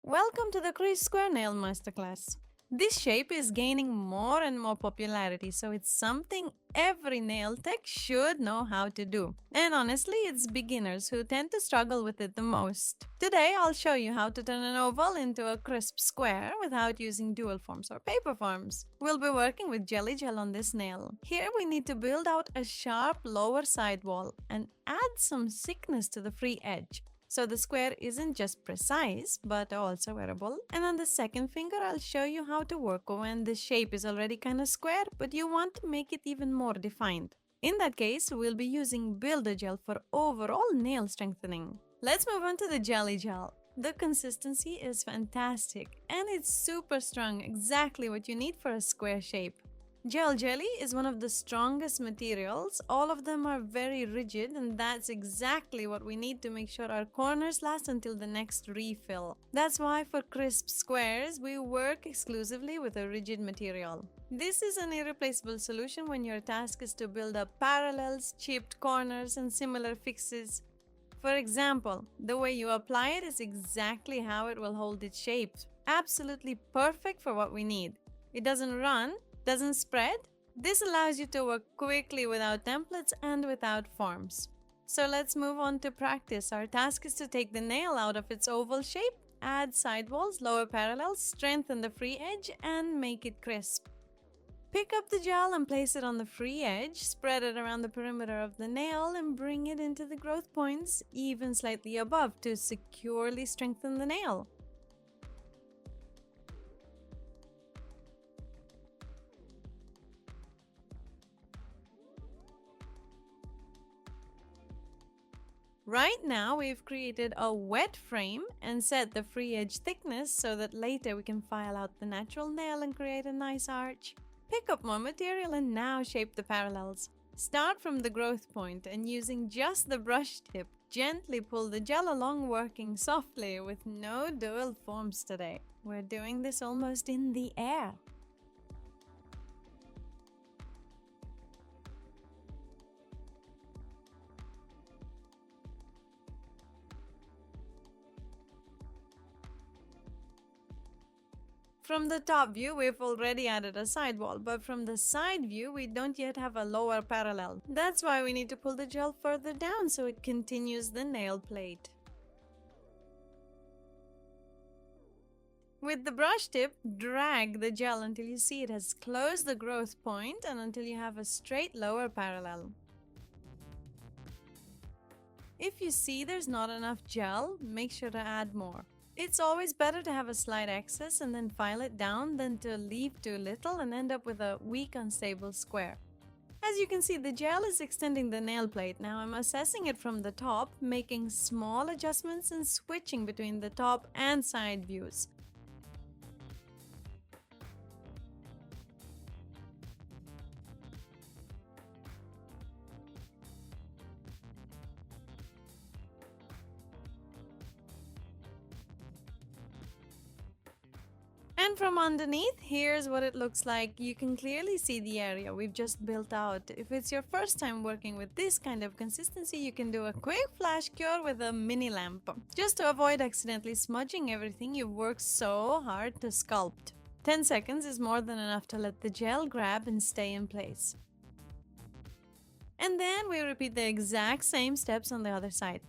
Welcome to the Crease Square Nail Masterclass. This shape is gaining more and more popularity, so it's something every nail tech should know how to do. And honestly, it's beginners who tend to struggle with it the most. Today, I'll show you how to turn an oval into a crisp square without using dual forms or paper forms. We'll be working with jelly gel on this nail. Here, we need to build out a sharp lower sidewall and add some thickness to the free edge. So the square isn't just precise, but also wearable. And on the second finger, I'll show you how to work when the shape is already kind of square, but you want to make it even more defined. In that case, we'll be using Builder Gel for overall nail strengthening. Let's move on to the jelly gel. The consistency is fantastic, and it's super strong, exactly what you need for a square shape. Gel jelly is one of the strongest materials. All of them are very rigid, and that's exactly what we need to make sure our corners last until the next refill. That's why for crisp squares, we work exclusively with a rigid material. This is an irreplaceable solution when your task is to build up parallels, chipped corners, and similar fixes. For example, the way you apply it is exactly how it will hold its shape. Absolutely perfect for what we need. It doesn't run, doesn't spread. This allows you to work quickly without templates and without forms. So let's move on to practice. Our task is to take the nail out of its oval shape, add sidewalls, lower parallels, strengthen the free edge, and make it crisp. Pick up the gel and place it on the free edge, spread it around the perimeter of the nail, and bring it into the growth points, even slightly above, to securely strengthen the nail. Right now, we've created a wet frame and set the free edge thickness so that later we can file out the natural nail and create a nice arch. Pick up more material and now shape the parallels. Start from the growth point and using just the brush tip, gently pull the gel along, working softly with no dual forms today. We're doing this almost in the air. From the top view, we've already added a sidewall, but from the side view, we don't yet have a lower parallel. That's why we need to pull the gel further down so it continues the nail plate. With the brush tip, drag the gel until you see it has closed the growth point and until you have a straight lower parallel. If you see there's not enough gel, make sure to add more. It's always better to have a slight excess and then file it down than to leave too little and end up with a weak, unstable square. As you can see, the gel is extending the nail plate. Now I'm assessing it from the top, making small adjustments and switching between the top and side views. And from underneath, here's what it looks like. You can clearly see the area we've just built out. If it's your first time working with this kind of consistency, you can do a quick flash cure with a mini lamp, just to avoid accidentally smudging everything you've worked so hard to sculpt. 10 seconds is more than enough to let the gel grab and stay in place. And then we repeat the exact same steps on the other side.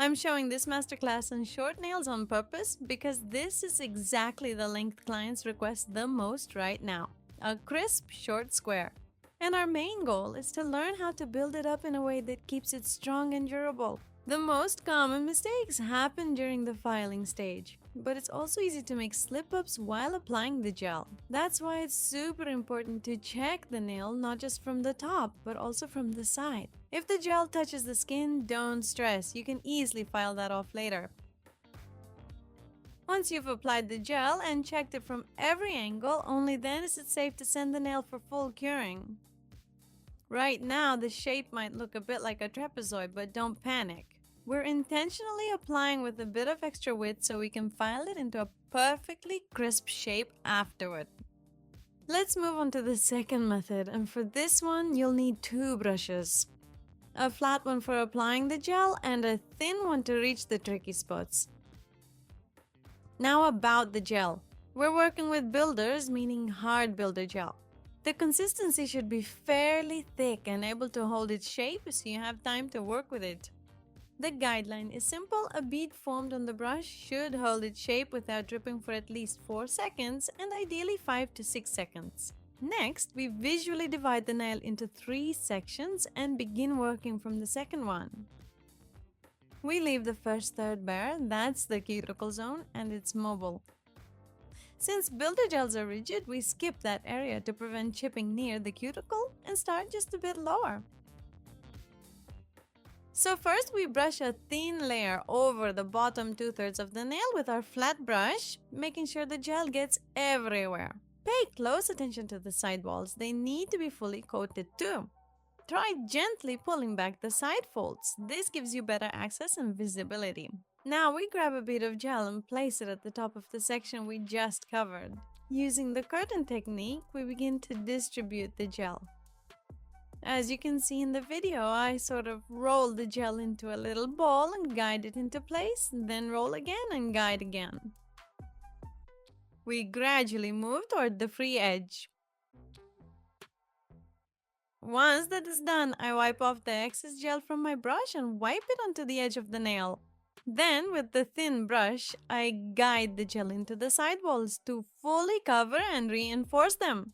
I'm showing this masterclass on short nails on purpose because this is exactly the length clients request the most right now. A crisp, short square. And our main goal is to learn how to build it up in a way that keeps it strong and durable. The most common mistakes happen during the filing stage, but it's also easy to make slip-ups while applying the gel. That's why it's super important to check the nail not just from the top, but also from the side. If the gel touches the skin, don't stress. You can easily file that off later. Once you've applied the gel and checked it from every angle, only then is it safe to send the nail for full curing. Right now, the shape might look a bit like a trapezoid, but don't panic. We're intentionally applying with a bit of extra width so we can file it into a perfectly crisp shape afterward. Let's move on to the second method, and for this one, you'll need two brushes. A flat one for applying the gel and a thin one to reach the tricky spots. Now about the gel. We're working with builders, meaning hard builder gel. The consistency should be fairly thick and able to hold its shape so you have time to work with it. The guideline is simple. A bead formed on the brush should hold its shape without dripping for at least 4 seconds and ideally 5 to 6 seconds. Next, we visually divide the nail into 3 sections and begin working from the second one. We leave the first third bare, that's the cuticle zone, and it's mobile. Since builder gels are rigid, we skip that area to prevent chipping near the cuticle and start just a bit lower. So first we brush a thin layer over the bottom 2/3 of the nail with our flat brush, making sure the gel gets everywhere. Pay close attention to the sidewalls, they need to be fully coated too. Try gently pulling back the side folds, this gives you better access and visibility. Now we grab a bit of gel and place it at the top of the section we just covered. Using the curtain technique, we begin to distribute the gel. As you can see in the video, I sort of roll the gel into a little ball and guide it into place, then roll again and guide again. We gradually move toward the free edge. Once that is done, I wipe off the excess gel from my brush and wipe it onto the edge of the nail. Then, with the thin brush, I guide the gel into the sidewalls to fully cover and reinforce them.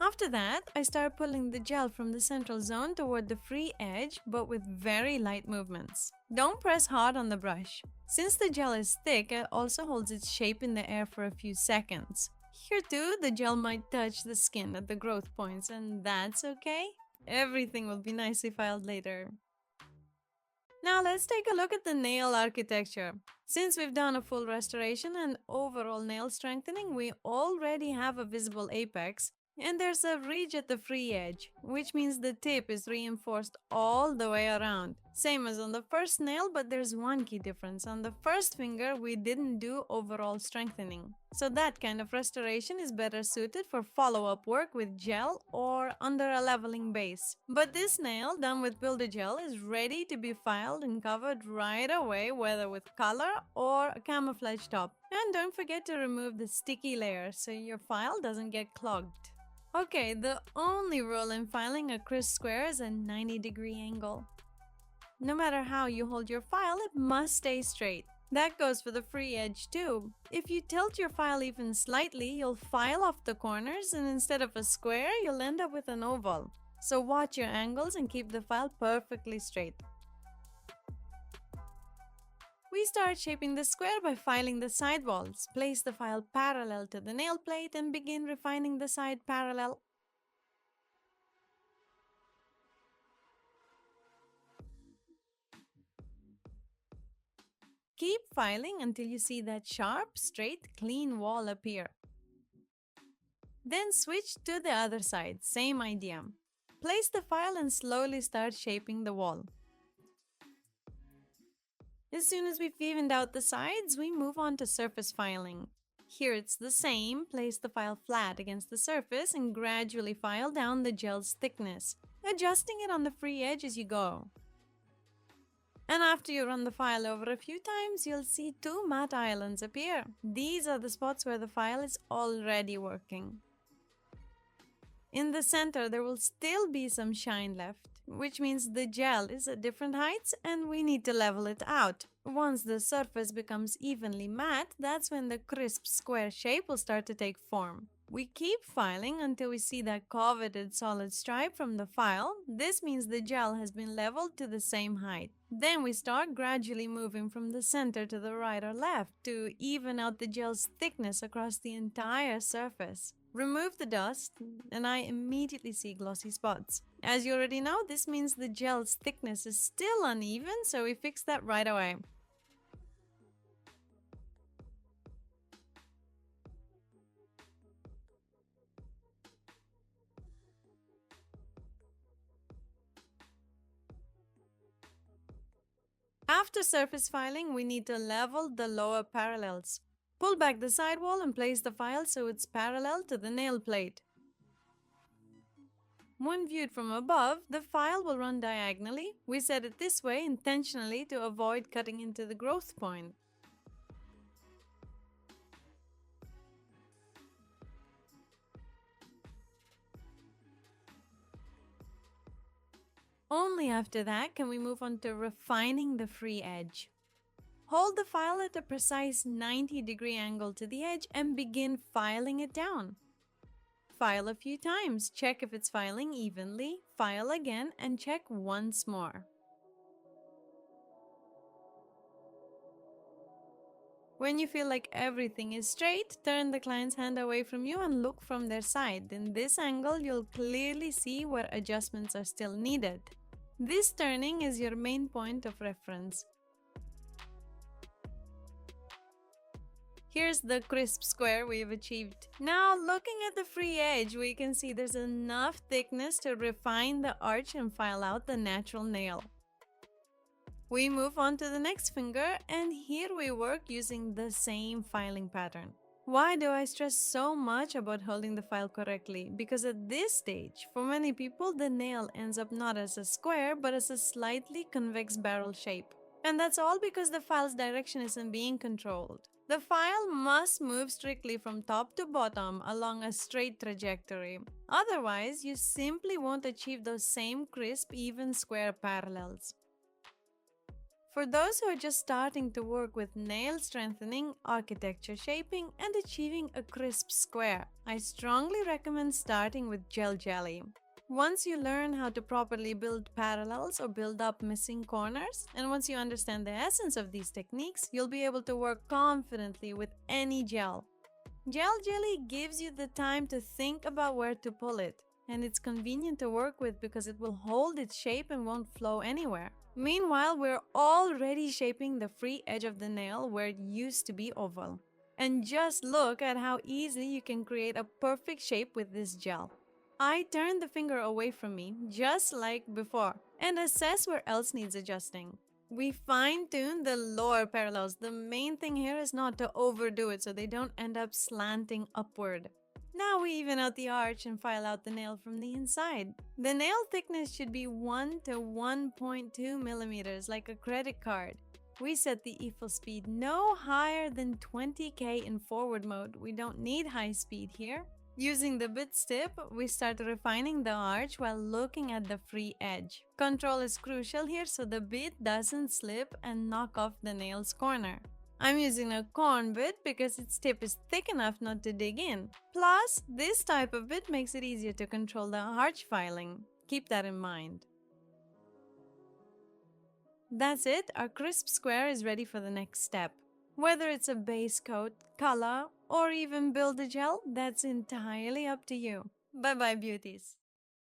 After that, I start pulling the gel from the central zone toward the free edge, but with very light movements. Don't press hard on the brush. Since the gel is thick, it also holds its shape in the air for a few seconds. Here too, the gel might touch the skin at the growth points, and that's okay. Everything will be nicely filed later. Now let's take a look at the nail architecture. Since we've done a full restoration and overall nail strengthening, we already have a visible apex. And there's a ridge at the free edge, which means the tip is reinforced all the way around. Same as on the first nail, but there's one key difference. On the first finger, we didn't do overall strengthening. So that kind of restoration is better suited for follow-up work with gel or under a leveling base. But this nail, done with builder gel, is ready to be filed and covered right away, whether with color or a camouflage top. And don't forget to remove the sticky layer so your file doesn't get clogged. Okay, the only rule in filing a crisp square is a 90-degree angle. No matter how you hold your file, it must stay straight. That goes for the free edge too. If you tilt your file even slightly, you'll file off the corners, and instead of a square, you'll end up with an oval. So watch your angles and keep the file perfectly straight. We start shaping the square by filing the sidewalls. Place the file parallel to the nail plate and begin refining the side parallel. Keep filing until you see that sharp, straight, clean wall appear. Then switch to the other side, same idea. Place the file and slowly start shaping the wall. As soon as we've evened out the sides, we move on to surface filing. Here it's the same, place the file flat against the surface and gradually file down the gel's thickness, adjusting it on the free edge as you go. And after you run the file over a few times, you'll see 2 matte islands appear. These are the spots where the file is already working. In the center, there will still be some shine left, which means the gel is at different heights and we need to level it out. Once the surface becomes evenly matte, that's when the crisp square shape will start to take form. We keep filing until we see that coveted solid stripe from the file. This means the gel has been leveled to the same height. Then we start gradually moving from the center to the right or left to even out the gel's thickness across the entire surface. Remove the dust, and I immediately see glossy spots. As you already know, this means the gel's thickness is still uneven, so we fix that right away. After surface filing, we need to level the lower parallels. Pull back the sidewall and place the file so it's parallel to the nail plate. When viewed from above, the file will run diagonally. We set it this way intentionally to avoid cutting into the growth point. Only after that can we move on to refining the free edge. Hold the file at a precise 90-degree angle to the edge and begin filing it down. File a few times, check if it's filing evenly, file again, and check once more. When you feel like everything is straight, turn the client's hand away from you and look from their side. In this angle, you'll clearly see where adjustments are still needed. This turning is your main point of reference. Here's the crisp square we've achieved. Now, looking at the free edge, we can see there's enough thickness to refine the arch and file out the natural nail. We move on to the next finger, and here we work using the same filing pattern. Why do I stress so much about holding the file correctly? Because at this stage, for many people, the nail ends up not as a square, but as a slightly convex barrel shape. And that's all because the file's direction isn't being controlled. The file must move strictly from top to bottom along a straight trajectory. Otherwise, you simply won't achieve those same crisp, even square parallels. For those who are just starting to work with nail strengthening, architecture shaping, and achieving a crisp square, I strongly recommend starting with gel jelly. Once you learn how to properly build parallels or build up missing corners, and once you understand the essence of these techniques, you'll be able to work confidently with any gel. Gel jelly gives you the time to think about where to pull it, and it's convenient to work with because it will hold its shape and won't flow anywhere. Meanwhile, we're already shaping the free edge of the nail where it used to be oval. And just look at how easily you can create a perfect shape with this gel. I turn the finger away from me, just like before, and assess where else needs adjusting. We fine-tune the lower parallels. The main thing here is not to overdo it so they don't end up slanting upward. Now we even out the arch and file out the nail from the inside. The nail thickness should be 1 to 1.2 millimeters, like a credit card. We set the EFL speed no higher than 20k in forward mode. We don't need high speed here. Using the bit tip, we start refining the arch while looking at the free edge. Control is crucial here so the bit doesn't slip and knock off the nail's corner. I'm using a corn bit because its tip is thick enough not to dig in. Plus, this type of bit makes it easier to control the arch filing. Keep that in mind. That's it, our crisp square is ready for the next step. Whether it's a base coat, color, or even build a gel, that's entirely up to you. Bye bye, beauties!